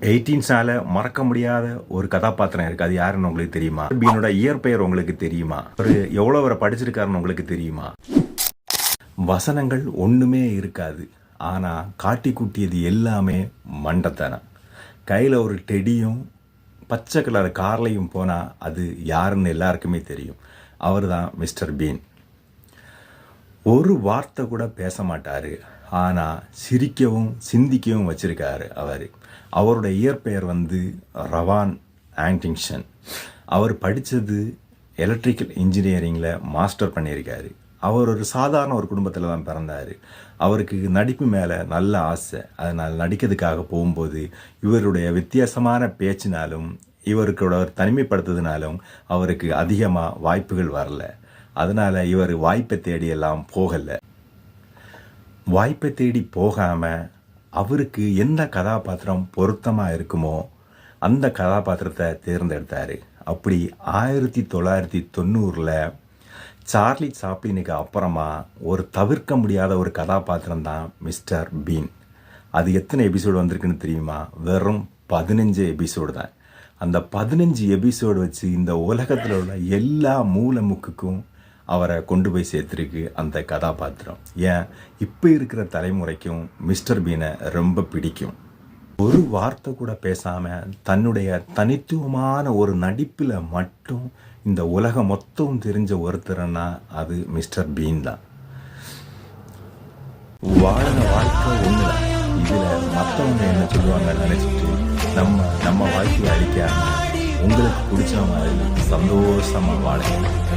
18 மறக்க முடியாத ஒரு கதாபாத்திரம் இருக்குது. அது யாருன்னு உங்களுக்கு தெரியுமா? பீனோட இயற்பெயர் உங்களுக்கு தெரியுமா? ஒரு எவ்வளோ வரை படிச்சிருக்காருன்னு உங்களுக்கு தெரியுமா? வசனங்கள் ஒன்றுமே இருக்காது, ஆனால் காட்டி கூட்டியது எல்லாமே மண்டத்தனம். கையில் ஒரு டெடியும் பச்சை கலர் கார்லையும் போனால் அது யாருன்னு எல்லாருக்குமே தெரியும். அவர் தான் மிஸ்டர் பீன். ஒரு வார்த்தை கூட பேச மாட்டார், ஆனால் சிரிக்கவும் சிந்திக்கவும் வச்சுருக்காரு அவருடைய இயற்பெயர் ரவான் ஆங்டிங்சன். அவர் படித்தது எலக்ட்ரிக்கல் இன்ஜினியரிங்கில் மாஸ்டர் பண்ணியிருக்காரு. அவர் ஒரு சாதாரண ஒரு குடும்பத்தில் தான் பிறந்தார். அவருக்கு நடிப்பு மேலே நல்ல ஆசை. அதனால் நடிக்கிறதுக்காக போகும்போது இவருடைய வித்தியாசமான பேச்சினாலும் இவருக்கோட தனிமைப்படுத்துறதுனாலும் அவருக்கு அதிகமாக வாய்ப்புகள் வரல. அதனால் இவர் வாய்ப்பை தேடியெல்லாம் போகலை. வாய்ப்பை தேடி போகாமல் அவருக்கு எந்த கதாபாத்திரம் பொருத்தமாக இருக்குமோ அந்த கதாபாத்திரத்தை தேர்ந்தெடுத்தார். அப்படி 1990 சார்லி சாப்ளினுக்கு அப்புறமா ஒரு தவிர்க்க முடியாத ஒரு கதாபாத்திரம் தான் மிஸ்டர் பீன். அது எத்தனை எபிசோடு வந்திருக்குன்னு தெரியுமா? வெறும் 15 எபிசோடு தான். அந்த 15 எபிசோடு வச்சு இந்த உலகத்தில் உள்ள எல்லா மூலை முக்குக்கும் அவரை கொண்டு போய் சேர்த்துருக்கு அந்த கதாபாத்திரம். ஏன் இப்போ இருக்கிற தலைமுறைக்கும் மிஸ்டர் பீனை ரொம்ப பிடிக்கும். ஒரு வார்த்தை கூட பேசாமல் தன்னுடைய தனித்துவமான ஒரு நடிப்பில் மட்டும் இந்த உலகம் மொத்தம் தெரிஞ்ச ஒருத்தர்னா அது மிஸ்டர் பீன் தான். வாழன வாழ்க்கை ஒன்று தான். இதில் மற்றவங்க என்ன சொல்லுவாங்க நினச்சிட்டு நம்ம வாழ்க்கையை அழிக்காமல் உங்களுக்கு பிடிச்ச மாதிரி சந்தோஷமாக வாழணும்.